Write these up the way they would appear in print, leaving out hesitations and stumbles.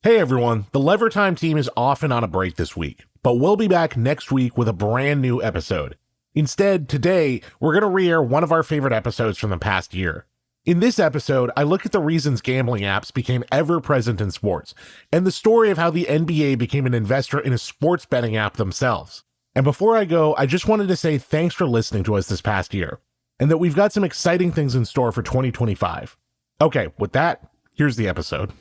Hey everyone, the Lever Time team is off and on a break this week, but we'll be back next week with a brand new episode. Instead, today, we're going to re-air one of our favorite episodes from the past year. In this episode, I look at the reasons gambling apps became ever-present in sports, and the story of how the NBA became an investor in a sports betting app themselves. And before I go, I just wanted to say thanks for listening to us this past year, and that we've got some exciting things in store for 2025. Okay, with that, here's the episode.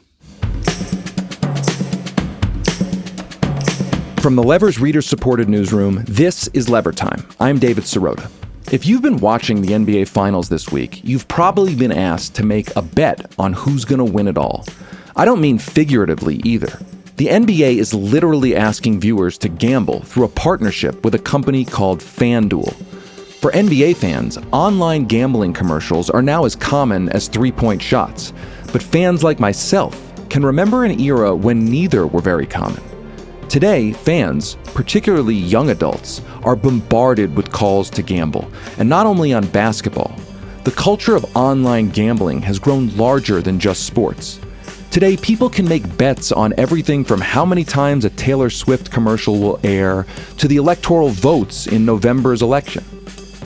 From the Lever's reader-supported newsroom, this is Lever Time. I'm David Sirota. If you've been watching the NBA Finals this week, you've probably been asked to make a bet on who's going to win it all. I don't mean figuratively either. The NBA is literally asking viewers to gamble through a partnership with a company called FanDuel. For NBA fans, online gambling commercials are now as common as three-point shots, but fans like myself can remember an era when neither were very common. Today, fans, particularly young adults, are bombarded with calls to gamble, and not only on basketball. The culture of online gambling has grown larger than just sports. Today, people can make bets on everything from how many times a Taylor Swift commercial will air to the electoral votes in November's election.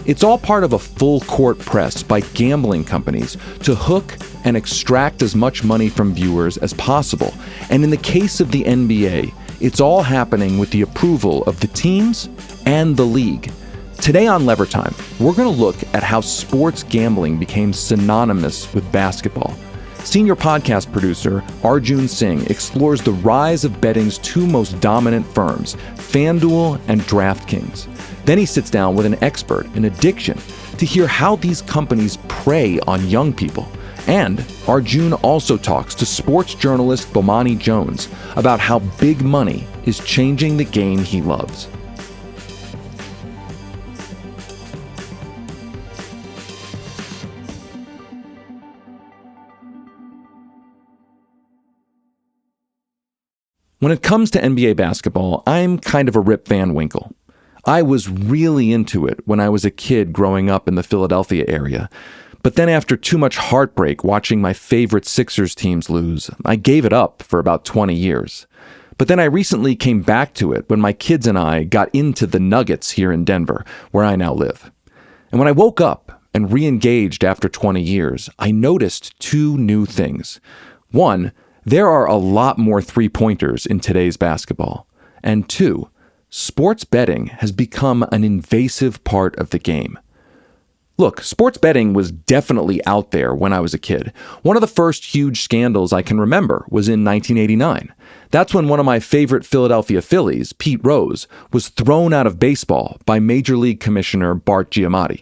It's all part of a full-court press by gambling companies to hook and extract as much money from viewers as possible, and in the case of the NBA, it's all happening with the approval of the teams and the league. Today on Lever Time, we're going to look at how sports gambling became synonymous with basketball. Senior podcast producer Arjun Singh explores the rise of betting's two most dominant firms, FanDuel and DraftKings. Then he sits down with an expert in addiction to hear how these companies prey on young people. And Arjun also talks to sports journalist Bomani Jones about how big money is changing the game he loves. When it comes to NBA basketball, I'm kind of a Rip Van Winkle. I was really into it when I was a kid growing up in the Philadelphia area. But then after too much heartbreak watching my favorite Sixers teams lose, I gave it up for about 20 years. But then I recently came back to it when my kids and I got into the Nuggets here in Denver, where I now live. And when I woke up and re-engaged after 20 years, I noticed two new things. One, there are a lot more three-pointers in today's basketball. And two, sports betting has become an invasive part of the game. Look, sports betting was definitely out there when I was a kid. One of the first huge scandals I can remember was in 1989. That's when one of my favorite Philadelphia Phillies, Pete Rose, was thrown out of baseball by Major League Commissioner Bart Giamatti.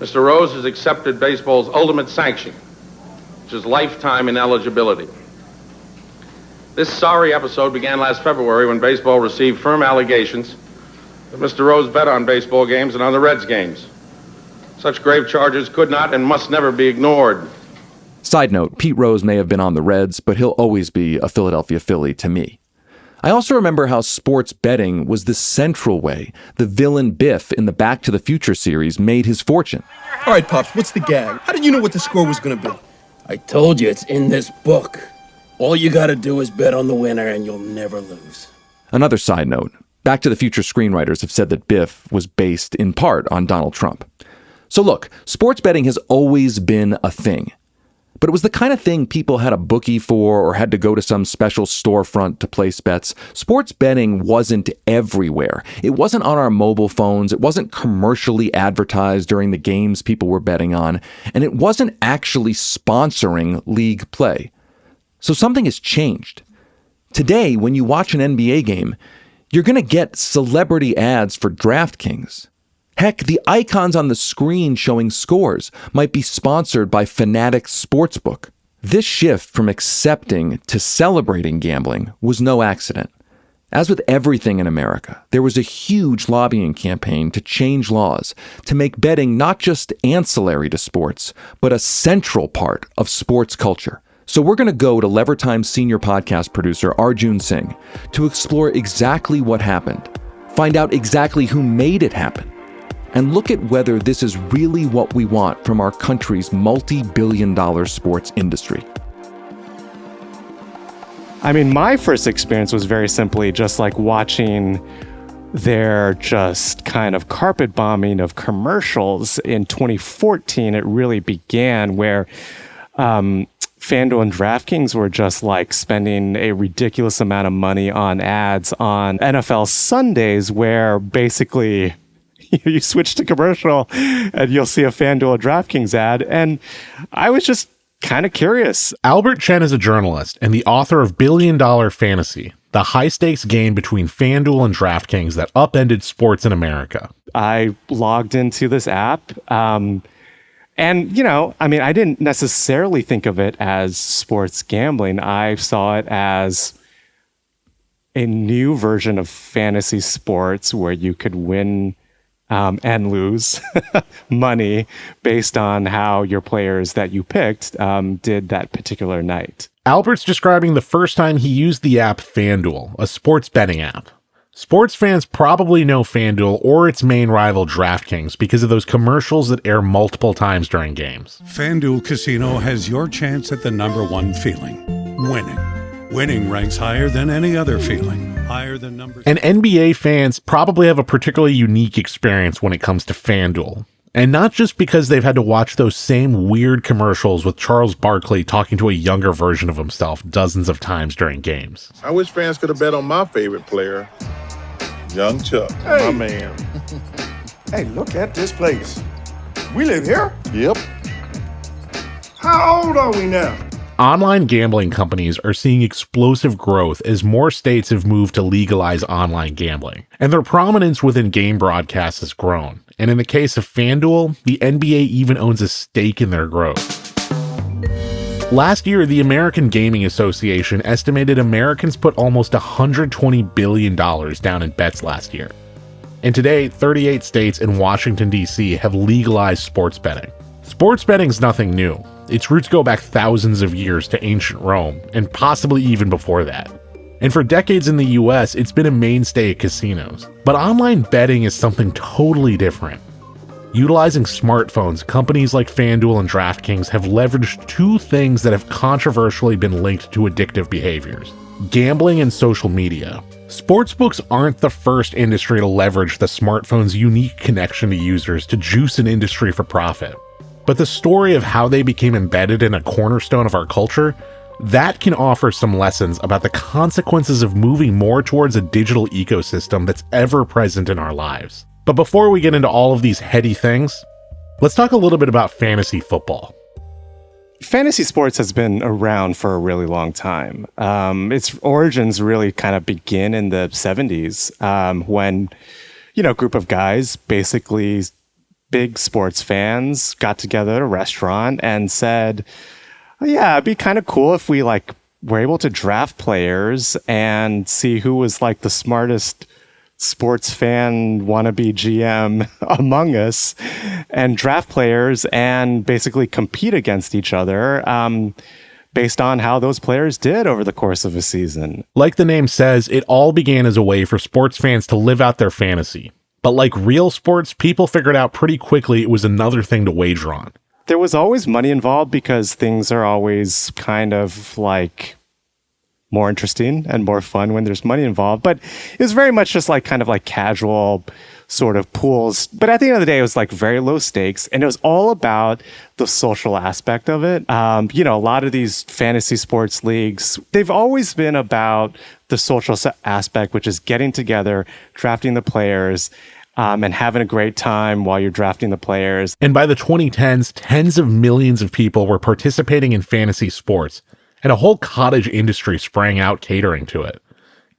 Mr. Rose has accepted baseball's ultimate sanction, which is lifetime ineligibility. This sorry episode began last February when baseball received firm allegations that Mr. Rose bet on baseball games and on the Reds games. Such grave charges could not and must never be ignored. Side note, Pete Rose may have been on the Reds, but he'll always be a Philadelphia Philly to me. I also remember how sports betting was the central way the villain Biff in the Back to the Future series made his fortune. All right, Pops, what's the gag? How did you know what the score was going to be? I told you, it's in this book. All you gotta do is bet on the winner and you'll never lose. Another side note, Back to the Future screenwriters have said that Biff was based in part on Donald Trump. So look, sports betting has always been a thing. But it was the kind of thing people had a bookie for or had to go to some special storefront to place bets. Sports betting wasn't everywhere. It wasn't on our mobile phones. It wasn't commercially advertised during the games people were betting on. And it wasn't actually sponsoring league play. So something has changed. Today, when you watch an NBA game, you're going to get celebrity ads for DraftKings. Heck, the icons on the screen showing scores might be sponsored by Fanatics Sportsbook. This shift from accepting to celebrating gambling was no accident. As with everything in America, there was a huge lobbying campaign to change laws, to make betting not just ancillary to sports, but a central part of sports culture. So we're going to go to Lever Time's senior podcast producer, Arjun Singh, to explore exactly what happened, find out exactly who made it happen, and look at whether this is really what we want from our country's multi-billion-dollar sports industry. I mean, my first experience was very simply just like watching their just kind of carpet bombing of commercials. In 2014, it really began where FanDuel and DraftKings were just like spending a ridiculous amount of money on ads on NFL Sundays, where basically you switch to commercial and you'll see a FanDuel or DraftKings ad. And I was just kind of curious. Albert Chen is a journalist and the author of Billion Dollar Fantasy, the high-stakes game between FanDuel and DraftKings that upended sports in America. I logged into this app. And, I didn't necessarily think of it as sports gambling. I saw it as a new version of fantasy sports where you could win and lose money based on how your players that you picked did that particular night. Albert's describing the first time he used the app FanDuel, a sports betting app. Sports fans probably know FanDuel or its main rival DraftKings because of those commercials that air multiple times during games. FanDuel Casino has your chance at the number one feeling, winning. Winning ranks higher than any other feeling, higher than numbers. And NBA fans probably have a particularly unique experience when it comes to FanDuel. And not just because they've had to watch those same weird commercials with Charles Barkley talking to a younger version of himself dozens of times during games. I wish fans could have bet on my favorite player, Young Chuck. Hey, my man. Hey, look at this place. We live here? Yep. How old are we now? Online gambling companies are seeing explosive growth as more states have moved to legalize online gambling, and their prominence within game broadcasts has grown. And in the case of FanDuel, the NBA even owns a stake in their growth. Last year, the American Gaming Association estimated Americans put almost $120 billion down in bets last year. And today, 38 states and Washington, D.C. have legalized sports betting. Sports betting's nothing new. Its roots go back thousands of years to ancient Rome, and possibly even before that. And for decades in the US, it's been a mainstay at casinos. But online betting is something totally different. Utilizing smartphones, companies like FanDuel and DraftKings have leveraged two things that have controversially been linked to addictive behaviors: gambling and social media. Sportsbooks aren't the first industry to leverage the smartphone's unique connection to users to juice an industry for profit. But the story of how they became embedded in a cornerstone of our culture, that can offer some lessons about the consequences of moving more towards a digital ecosystem that's ever present in our lives. But before we get into all of these heady things, let's talk a little bit about fantasy football. Fantasy sports has been around for a really long time. Its origins really kind of begin in the 70s when, a group of guys, basically big sports fans, got together at a restaurant and said, oh, yeah, it'd be kind of cool if we were able to draft players and see who was the smartest sports fan wannabe GM among us, and draft players and basically compete against each other based on how those players did over the course of a season. Like the name says, it all began as a way for sports fans to live out their fantasy. But like real sports, people figured out pretty quickly it was another thing to wager on. There was always money involved because things are always kind of more interesting and more fun when there's money involved. But it was very much just kind of casual sort of pools. But at the end of the day, it was very low stakes. And it was all about the social aspect of it. A lot of these fantasy sports leagues, they've always been about the social aspect, which is getting together, drafting the players, and having a great time while you're drafting the players. And by the 2010s, tens of millions of people were participating in fantasy sports, and a whole cottage industry sprang out catering to it.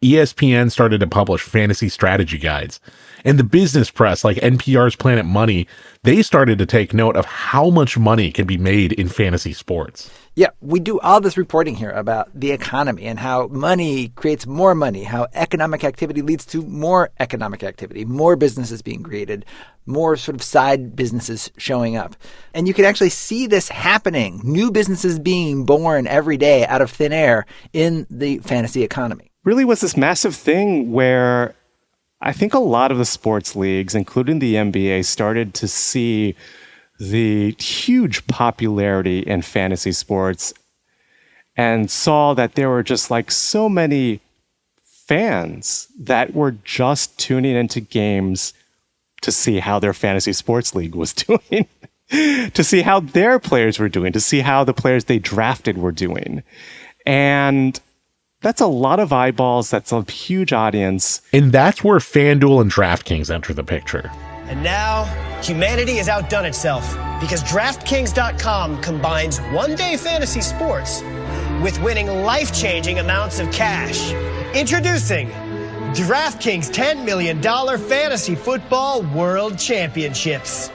ESPN started to publish fantasy strategy guides, and the business press like NPR's Planet Money, they started to take note of how much money can be made in fantasy sports. Yeah, we do all this reporting here about the economy and how money creates more money, how economic activity leads to more economic activity, more businesses being created, more sort of side businesses showing up. And you can actually see this happening, new businesses being born every day out of thin air in the fantasy economy. Really was this massive thing where I think a lot of the sports leagues, including the NBA, started to see the huge popularity in fantasy sports and saw that there were just like so many fans that were just tuning into games to see how their fantasy sports league was doing, to see how their players were doing, to see how the players they drafted were doing. And that's a lot of eyeballs. That's a huge audience. And that's where FanDuel and DraftKings enter the picture. And now, humanity has outdone itself because DraftKings.com combines one-day fantasy sports with winning life-changing amounts of cash. Introducing DraftKings $10 million Fantasy Football World Championships.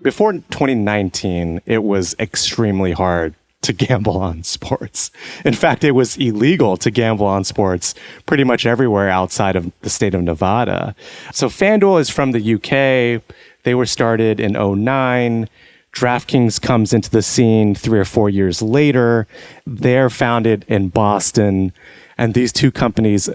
Before 2019, it was extremely hard to gamble on sports. In fact, it was illegal to gamble on sports pretty much everywhere outside of the state of Nevada. So FanDuel is from the UK. They were started in 2009. DraftKings comes into the scene 3 or 4 years later. They're founded in Boston. And these two companies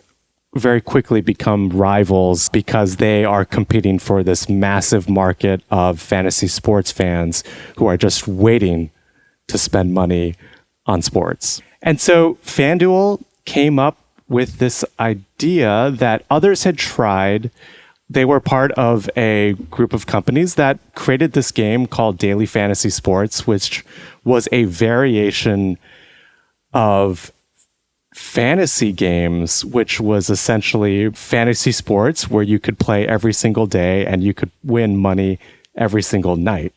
very quickly become rivals because they are competing for this massive market of fantasy sports fans who are just waiting to spend money on sports. And so FanDuel came up with this idea that others had tried. They were part of a group of companies that created this game called Daily Fantasy Sports, which was a variation of fantasy games, which was essentially fantasy sports where you could play every single day and you could win money every single night.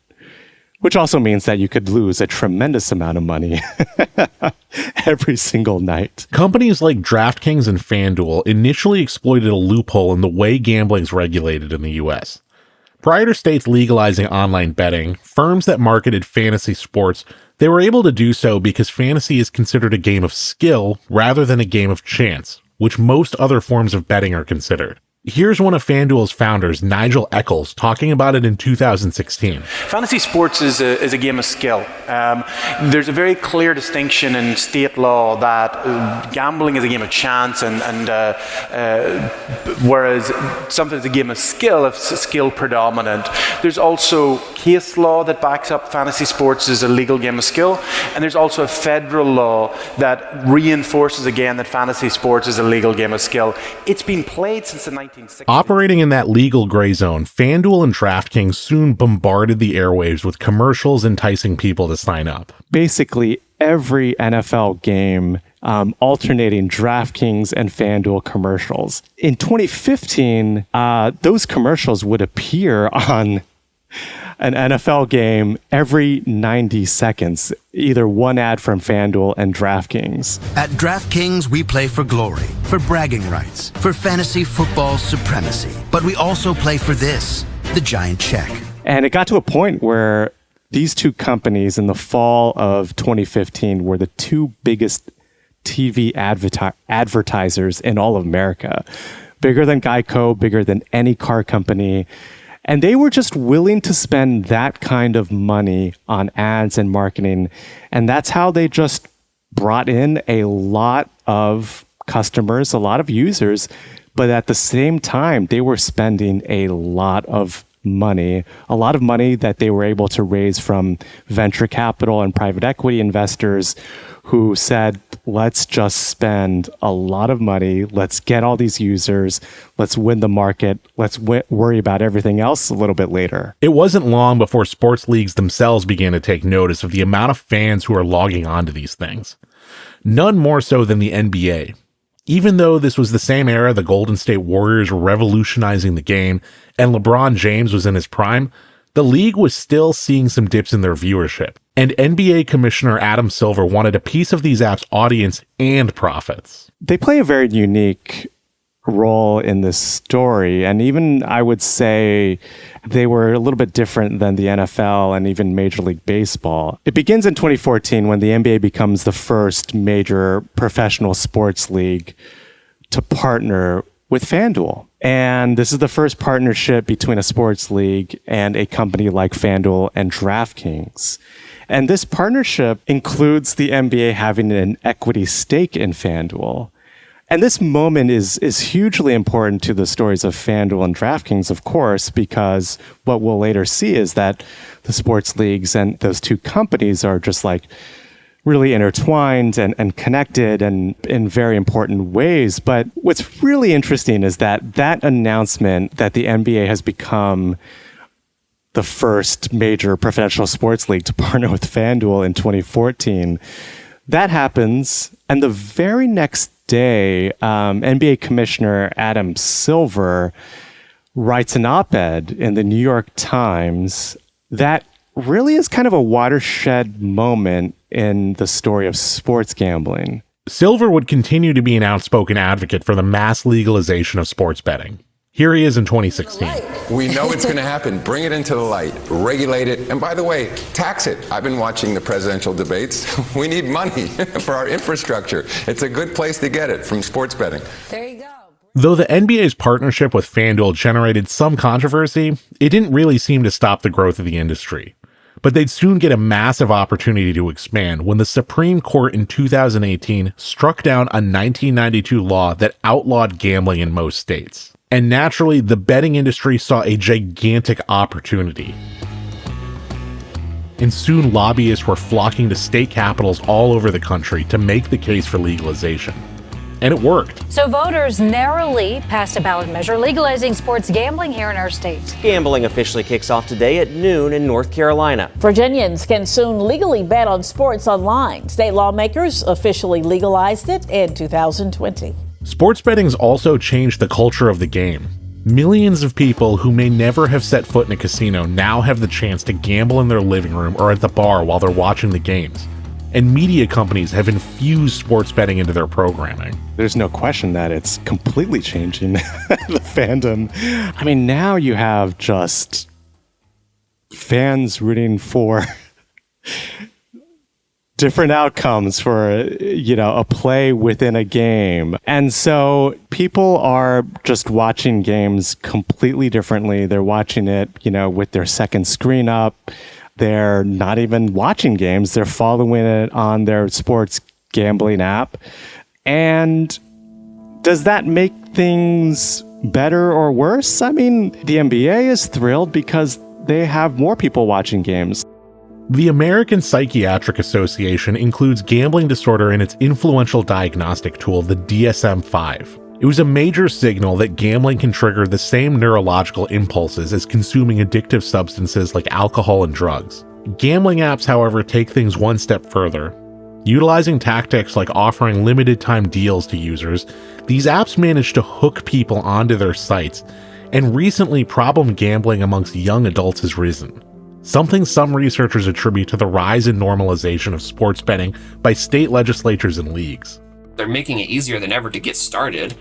Which also means that you could lose a tremendous amount of money every single night. Companies like DraftKings and FanDuel initially exploited a loophole in the way gambling is regulated in the US. Prior to states legalizing online betting, firms that marketed fantasy sports, they were able to do so because fantasy is considered a game of skill rather than a game of chance, which most other forms of betting are considered. Here's one of FanDuel's founders, Nigel Eccles, talking about it in 2016. Fantasy sports is a game of skill. There's a very clear distinction in state law that gambling is a game of chance, and whereas something is a game of skill, if it's skill predominant. There's also case law that backs up fantasy sports as a legal game of skill, and there's also a federal law that reinforces again that fantasy sports is a legal game of skill. It's been played since the 1960s. Operating in that legal gray zone, FanDuel and DraftKings soon bombarded the airwaves with commercials enticing people to sign up. Basically, every NFL game alternating DraftKings and FanDuel commercials. In 2015, those commercials would appear on an NFL game every 90 seconds, either one ad from FanDuel and DraftKings. At DraftKings, we play for glory, for bragging rights, for fantasy football supremacy. But we also play for this, the giant check. And it got to a point where these two companies in the fall of 2015 were the two biggest TV advertisers in all of America. Bigger than Geico, bigger than any car company. And they were just willing to spend that kind of money on ads and marketing. And that's how they just brought in a lot of customers, a lot of users. But at the same time, they were spending a lot of money that they were able to raise from venture capital and private equity investors who said, let's just spend a lot of money. Let's get all these users. Let's win the market. Let's worry about everything else a little bit later. It wasn't long before sports leagues themselves began to take notice of the amount of fans who are logging onto these things. None more so than the NBA. Even though this was the same era the Golden State Warriors were revolutionizing the game and LeBron James was in his prime, the league was still seeing some dips in their viewership. And NBA Commissioner Adam Silver wanted a piece of these apps' audience and profits. They play a very unique role in this story. And even I would say they were a little bit different than the NFL and even Major League Baseball. It begins in 2014 when the NBA becomes the first major professional sports league to partner with FanDuel. And this is the first partnership between a sports league and a company like FanDuel and DraftKings. And this partnership includes the NBA having an equity stake in FanDuel. And this moment is hugely important to the stories of FanDuel and DraftKings, of course, because what we'll later see is that the sports leagues and those two companies are just like really intertwined and connected and in very important ways. But what's really interesting is that announcement that the NBA has become the first major professional sports league to partner with FanDuel in 2014, that happens. And the very next day, NBA Commissioner Adam Silver writes an op-ed in the New York Times that really is kind of a watershed moment in the story of sports gambling. Silver would continue to be an outspoken advocate for the mass legalization of sports betting. Here he is in 2016. We know it's going to happen. Bring it into the light. Regulate it. And by the way, tax it. I've been watching the presidential debates. We need money for our infrastructure. It's a good place to get it from sports betting. There you go. Though the NBA's partnership with FanDuel generated some controversy, it didn't really seem to stop the growth of the industry. But they'd soon get a massive opportunity to expand when the Supreme Court in 2018 struck down a 1992 law that outlawed gambling in most states. And naturally, the betting industry saw a gigantic opportunity. And soon lobbyists were flocking to state capitals all over the country to make the case for legalization. And it worked. So voters narrowly passed a ballot measure legalizing sports gambling here in our state. Gambling officially kicks off today at noon in North Carolina. Virginians can soon legally bet on sports online. State lawmakers officially legalized it in 2020. Sports betting's also changed the culture of the game. Millions of people who may never have set foot in a casino now have the chance to gamble in their living room or at the bar while they're watching the games. And media companies have infused sports betting into their programming. There's no question that it's completely changing the fandom. I mean, now you have just fans rooting for different outcomes for, a play within a game. And so people are just watching games completely differently. They're watching it, with their second screen up. They're not even watching games. They're following it on their sports gambling app. And does that make things better or worse? I mean, the NBA is thrilled because they have more people watching games. The American Psychiatric Association includes gambling disorder in its influential diagnostic tool, the DSM-5. It was a major signal that gambling can trigger the same neurological impulses as consuming addictive substances like alcohol and drugs. Gambling apps, however, take things one step further. Utilizing tactics like offering limited time deals to users, these apps manage to hook people onto their sites, and recently problem gambling amongst young adults has risen. Something some researchers attribute to the rise in normalization of sports betting by state legislatures and leagues. They're making it easier than ever to get started.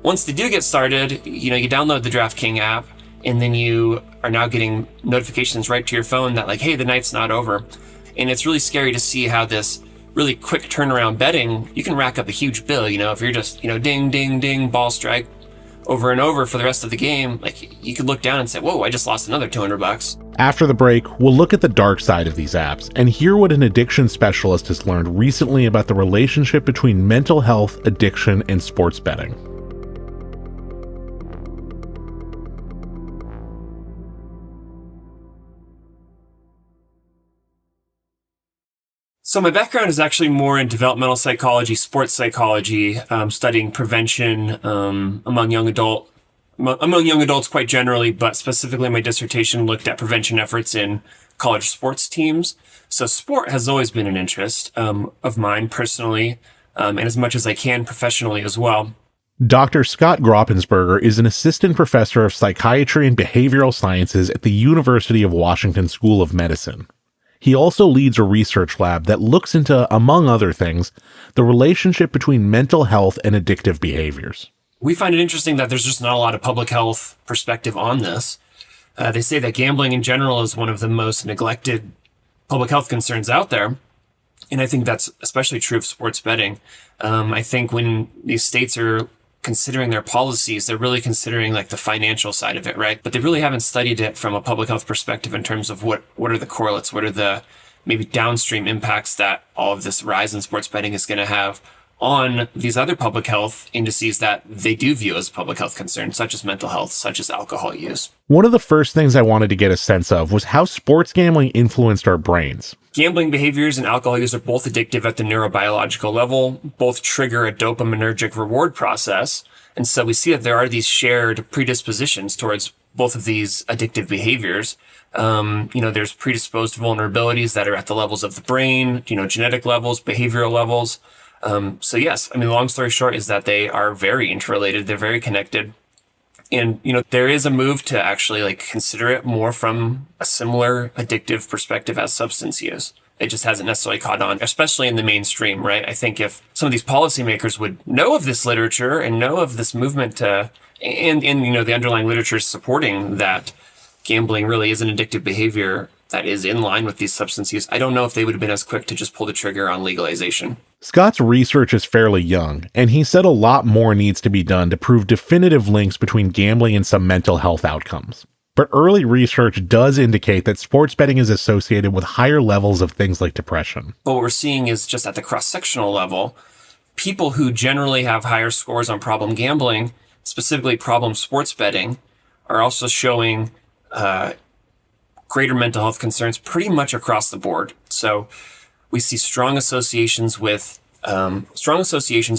Once they do get started, you download the DraftKings app, and then you are now getting notifications right to your phone that hey, the night's not over. And it's really scary to see how this really quick turnaround betting, you can rack up a huge bill, if you're just, ding, ding, ding, ball strike over and over for the rest of the game. You could look down and say, whoa, I just lost another $200. After the break, we'll look at the dark side of these apps and hear what an addiction specialist has learned recently about the relationship between mental health, addiction, and sports betting. So my background is actually more in developmental psychology, sports psychology, studying prevention among young adults quite generally, but specifically my dissertation looked at prevention efforts in college sports teams. So sport has always been an interest of mine personally, and as much as I can professionally as well. Dr. Scott Groppensberger is an assistant professor of psychiatry and behavioral sciences at the University of Washington School of Medicine. He also leads a research lab that looks into, among other things, the relationship between mental health and addictive behaviors. We find it interesting that there's just not a lot of public health perspective on this. They say that gambling in general is one of the most neglected public health concerns out there. And I think that's especially true of sports betting. I think when these states are considering their policies, they're really considering the financial side of it, right? But they really haven't studied it from a public health perspective in terms of what are the correlates, what are the maybe downstream impacts that all of this rise in sports betting is going to have on these other public health indices that they do view as public health concerns, such as mental health, such as alcohol use. One of the first things I wanted to get a sense of was how sports gambling influenced our brains. Gambling behaviors and alcohol use are both addictive at the neurobiological level, both trigger a dopaminergic reward process. And so we see that there are these shared predispositions towards both of these addictive behaviors. There's predisposed vulnerabilities that are at the levels of the brain, genetic levels, behavioral levels. So yes, long story short is that they are very interrelated. They're very connected. And, there is a move to actually consider it more from a similar addictive perspective as substance use. It just hasn't necessarily caught on, especially in the mainstream, right? I think if some of these policymakers would know of this literature and know of this movement and the underlying literature supporting that gambling really is an addictive behavior that is in line with these substance use, I don't know if they would have been as quick to just pull the trigger on legalization. Scott's research is fairly young, and he said a lot more needs to be done to prove definitive links between gambling and some mental health outcomes. But early research does indicate that sports betting is associated with higher levels of things like depression. But what we're seeing is just at the cross-sectional level, people who generally have higher scores on problem gambling, specifically problem sports betting, are also showing greater mental health concerns pretty much across the board. So we see strong associations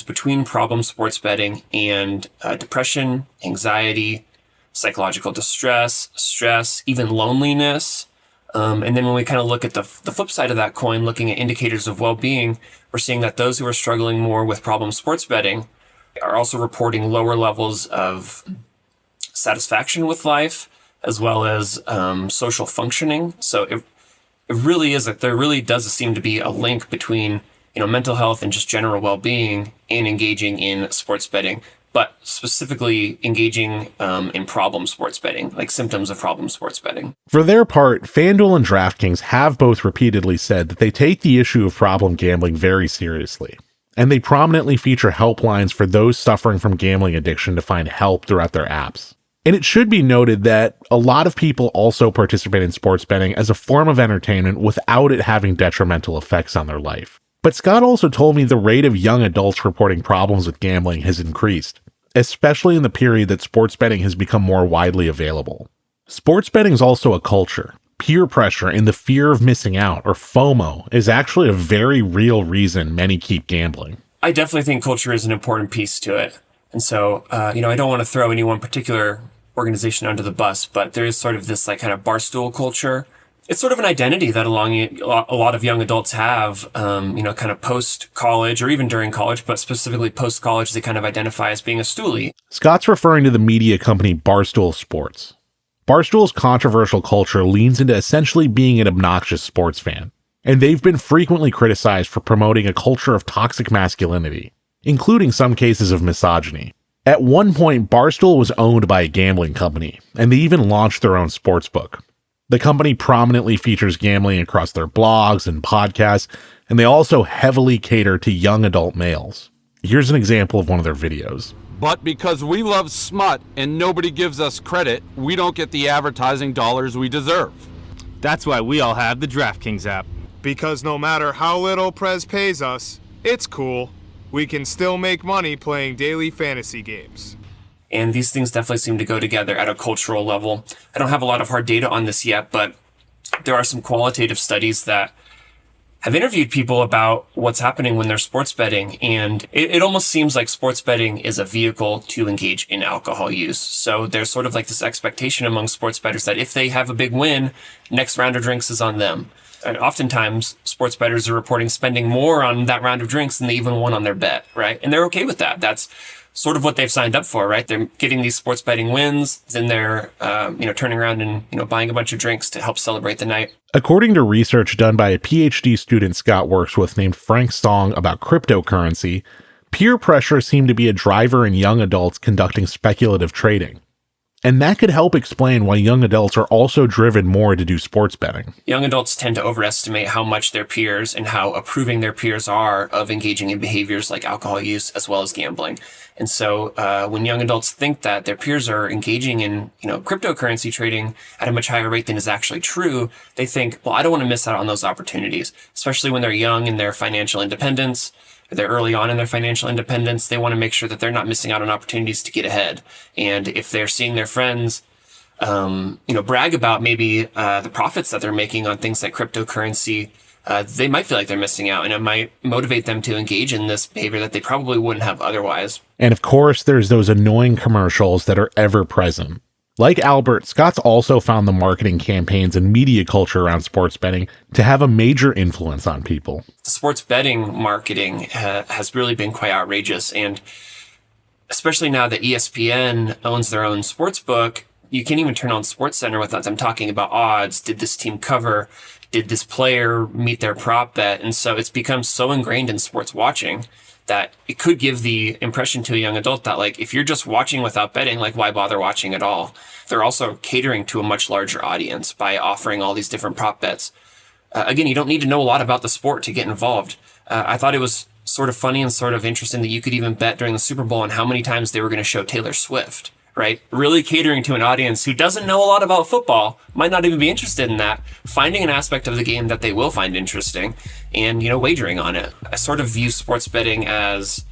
between problem sports betting and depression, anxiety, psychological distress, stress, even loneliness. And then when we kind of look at the flip side of that coin, looking at indicators of well-being, we're seeing that those who are struggling more with problem sports betting are also reporting lower levels of satisfaction with life, as well as social functioning. So it really is there really does seem to be a link between mental health and just general well-being and engaging in sports betting, but specifically engaging in problem sports betting, like symptoms of problem sports betting. For their part, FanDuel and DraftKings have both repeatedly said that they take the issue of problem gambling very seriously, and they prominently feature helplines for those suffering from gambling addiction to find help throughout their apps. And it should be noted that a lot of people also participate in sports betting as a form of entertainment without it having detrimental effects on their life. But Scott also told me the rate of young adults reporting problems with gambling has increased, especially in the period that sports betting has become more widely available. Sports betting is also a culture. Peer pressure and the fear of missing out, or FOMO, is actually a very real reason many keep gambling. I definitely think culture is an important piece to it. And so, I don't want to throw any one particular organization under the bus, but there is sort of this kind of barstool culture. It's sort of an identity that a lot of young adults have, kind of post-college or even during college, but specifically post-college, they kind of identify as being a stoolie. Scott's referring to the media company Barstool Sports. Barstool's controversial culture leans into essentially being an obnoxious sports fan, and they've been frequently criticized for promoting a culture of toxic masculinity, including some cases of misogyny. At one point, Barstool was owned by a gambling company, and they even launched their own sportsbook. The company prominently features gambling across their blogs and podcasts, and they also heavily cater to young adult males. Here's an example of one of their videos. But because we love smut and nobody gives us credit, we don't get the advertising dollars we deserve. That's why we all have the DraftKings app. Because no matter how little Prez pays us, it's cool. We can still make money playing daily fantasy games. And these things definitely seem to go together at a cultural level. I don't have a lot of hard data on this yet, but there are some qualitative studies that have interviewed people about what's happening when they're sports betting. And it almost seems like sports betting is a vehicle to engage in alcohol use. So there's sort of this expectation among sports bettors that if they have a big win, next round of drinks is on them. And oftentimes, sports bettors are reporting spending more on that round of drinks than they even won on their bet, right? And they're okay with that. That's sort of what they've signed up for, right? They're getting these sports betting wins, then they're, turning around and, buying a bunch of drinks to help celebrate the night. According to research done by a PhD student Scott works with named Frank Song about cryptocurrency, peer pressure seemed to be a driver in young adults conducting speculative trading. And that could help explain why young adults are also driven more to do sports betting. Young adults tend to overestimate how much their peers and how approving their peers are of engaging in behaviors like alcohol use as well as gambling. And so when young adults think that their peers are engaging in, cryptocurrency trading at a much higher rate than is actually true, they think, well, I don't want to miss out on those opportunities, especially when they're young in their financial independence. they're early on in their financial independence. They want to make sure that they're not missing out on opportunities to get ahead. And if they're seeing their friends, brag about maybe the profits that they're making on things like cryptocurrency, they might feel like they're missing out, and it might motivate them to engage in this behavior that they probably wouldn't have otherwise. And of course, there's those annoying commercials that are ever present. Like Albert, Scott's also found the marketing campaigns and media culture around sports betting to have a major influence on people. The sports betting marketing has really been quite outrageous, and especially now that ESPN owns their own sportsbook, you can't even turn on SportsCenter without them talking about odds. Did this team cover? Did this player meet their prop bet? And so it's become so ingrained in sports watching that it could give the impression to a young adult that, like, if you're just watching without betting, like, why bother watching at all? They're also catering to a much larger audience by offering all these different prop bets. Again, you don't need to know a lot about the sport to get involved. I thought it was sort of funny and sort of interesting that you could even bet during the Super Bowl on how many times they were going to show Taylor Swift, right? Really catering to an audience who doesn't know a lot about football, might not even be interested in that, finding an aspect of the game that they will find interesting and, wagering on it. I sort of view sports betting as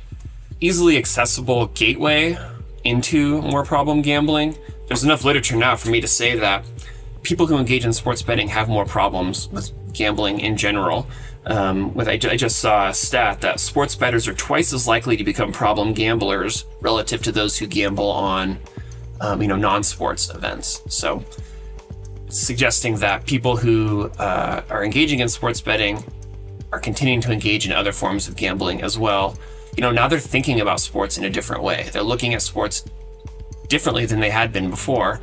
easily accessible gateway into more problem gambling. There's enough literature now for me to say that people who engage in sports betting have more problems with gambling in general. I just saw a stat that sports bettors are twice as likely to become problem gamblers relative to those who gamble on, non-sports events. So, suggesting that people who are engaging in sports betting are continuing to engage in other forms of gambling as well. Now they're thinking about sports in a different way. They're looking at sports differently than they had been before,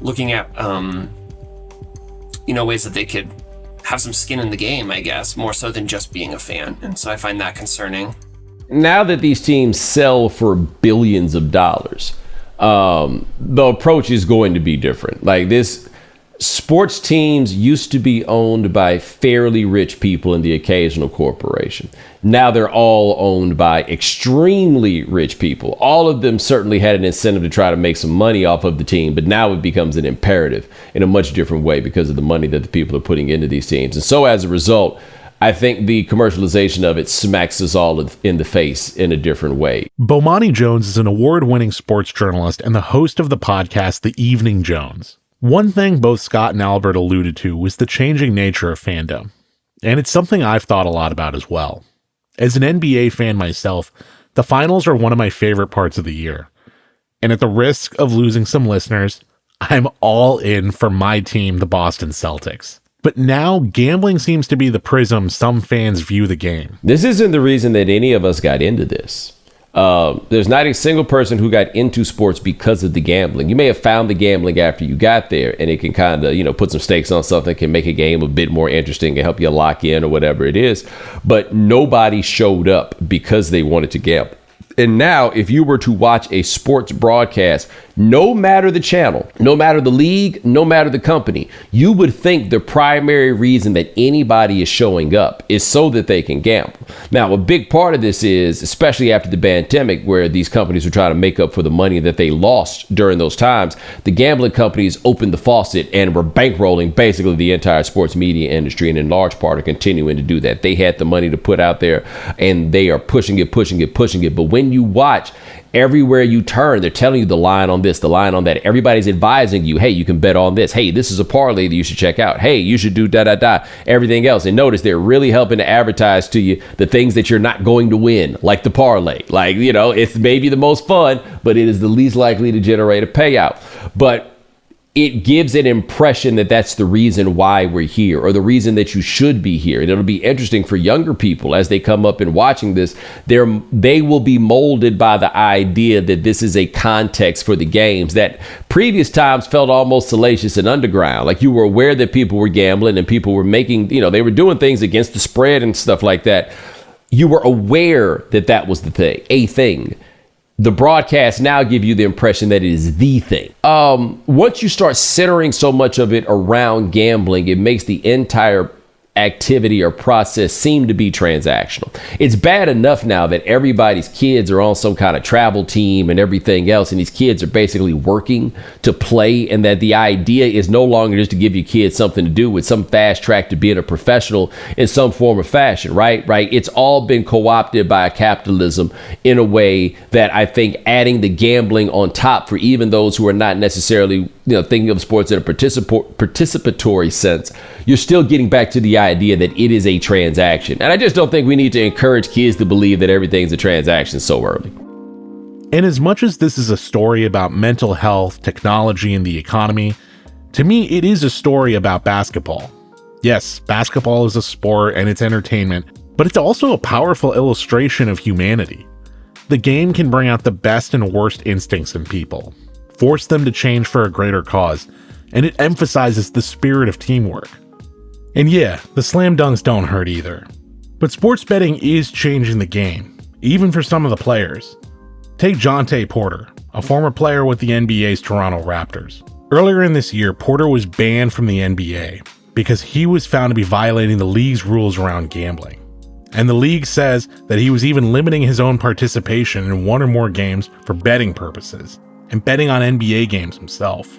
looking at, ways that they could have some skin in the game, I guess, more so than just being a fan. And so I find that concerning. Now that these teams sell for billions of dollars, the approach is going to be different. Like this, sports teams used to be owned by fairly rich people and the occasional corporation. Now they're all owned by extremely rich people. All of them certainly had an incentive to try to make some money off of the team, but now it becomes an imperative in a much different way because of the money that the people are putting into these teams. And so as a result, I think the commercialization of it smacks us all in the face in a different way. Bomani Jones is an award-winning sports journalist and the host of the podcast The Evening Jones. One thing both Scott and Albert alluded to was the changing nature of fandom, and it's something I've thought a lot about as well. As an NBA fan myself, the finals are one of my favorite parts of the year, and at the risk of losing some listeners, I'm all in for my team, the Boston Celtics. But now, gambling seems to be the prism some fans view the game. This isn't the reason that any of us got into this. There's not a single person who got into sports because of the gambling. You may have found the gambling after you got there, and it can kind of, put some stakes on something, can make a game a bit more interesting and help you lock in or whatever it is. But nobody showed up because they wanted to gamble. And now, if you were to watch a sports broadcast, no matter the channel, no matter the league, no matter the company, you would think the primary reason that anybody is showing up is so that they can gamble. Now, a big part of this is, especially after the pandemic, where these companies were trying to make up for the money that they lost during those times, the gambling companies opened the faucet and were bankrolling basically the entire sports media industry, and in large part are continuing to do that. They had the money to put out there, and they are pushing it. But when you watch, everywhere you turn, they're telling you the line on this, the line on that. Everybody's advising you, hey, you can bet on this. Hey, this is a parlay that you should check out. Hey, you should do everything else. And notice they're really helping to advertise to you the things that you're not going to win, like the parlay. Like, it's maybe the most fun, but it is the least likely to generate a payout. But it gives an impression that that's the reason why we're here, or the reason that you should be here. And it'll be interesting for younger people as they come up and watching this. They will be molded by the idea that this is a context for the games that previous times felt almost salacious and underground. Like you were aware that people were gambling and people were making, they were doing things against the spread and stuff like that. You were aware that that was a thing. The broadcasts now give you the impression that it is the thing. Once you start centering so much of it around gambling, it makes the entire activity or process seem to be transactional. It's bad enough now that everybody's kids are on some kind of travel team and everything else, and these kids are basically working to play, and that the idea is no longer just to give your kids something to do with some fast track to being a professional in some form or fashion, right? It's all been co-opted by capitalism in a way that I think adding the gambling on top for even those who are not necessarily thinking of sports in a participatory sense, you're still getting back to the idea that it is a transaction. And I just don't think we need to encourage kids to believe that everything's a transaction so early. And as much as this is a story about mental health, technology, and the economy, to me, it is a story about basketball. Yes, basketball is a sport and it's entertainment, but it's also a powerful illustration of humanity. The game can bring out the best and worst instincts in people, force them to change for a greater cause, and it emphasizes the spirit of teamwork. And yeah, the slam dunks don't hurt either. But sports betting is changing the game, even for some of the players. Take Jonte Porter, a former player with the NBA's Toronto Raptors. Earlier in this year, Porter was banned from the NBA because he was found to be violating the league's rules around gambling. And the league says that he was even limiting his own participation in one or more games for betting purposes, and betting on NBA games himself.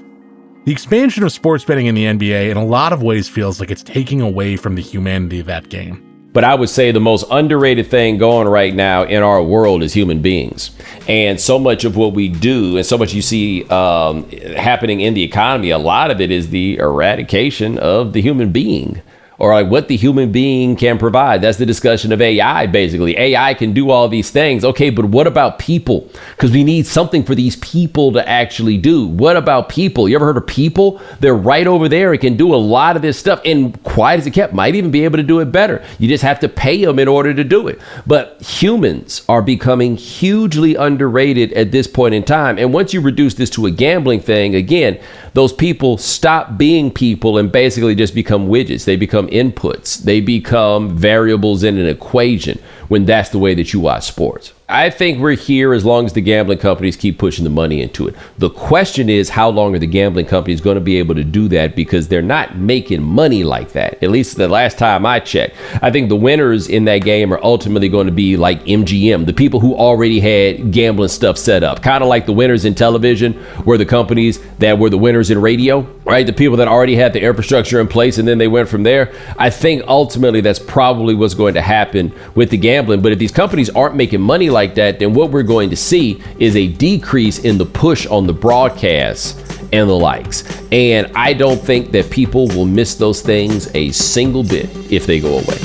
The expansion of sports betting in the NBA in a lot of ways feels like it's taking away from the humanity of that game. But I would say the most underrated thing going right now in our world is human beings. And so much of what we do and so much you see happening in the economy, a lot of it is the eradication of the human being, or like what the human being can provide. That's the discussion of AI, basically. AI can do all these things. Okay, but what about people? Because we need something for these people to actually do. What about people? You ever heard of people? They're right over there. It can do a lot of this stuff. And quiet as it kept, might even be able to do it better. You just have to pay them in order to do it. But humans are becoming hugely underrated at this point in time. And once you reduce this to a gambling thing, again, those people stop being people and basically just become widgets. They become inputs. They become variables in an equation when that's the way that you watch sports. I think we're here as long as the gambling companies keep pushing the money into it. The question is, how long are the gambling companies going to be able to do that? Because they're not making money like that. At least the last time I checked. I think the winners in that game are ultimately going to be like MGM, the people who already had gambling stuff set up. Kind of like the winners in television were the companies that were the winners in radio, right? The people that already had the infrastructure in place and then they went from there. I think ultimately that's probably what's going to happen with the gambling. But if these companies aren't making money like that, then what we're going to see is a decrease in the push on the broadcasts and the likes. And I don't think that people will miss those things a single bit if they go away.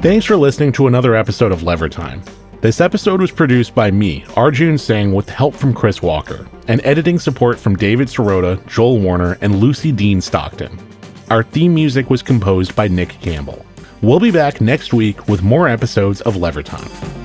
Thanks for listening to another episode of Lever Time. This episode was produced by me, Arjun Singh, with help from Chris Walker, and editing support from David Sirota, Joel Warner, and Lucy Dean Stockton. Our theme music was composed by Nick Campbell. We'll be back next week with more episodes of Lever Time.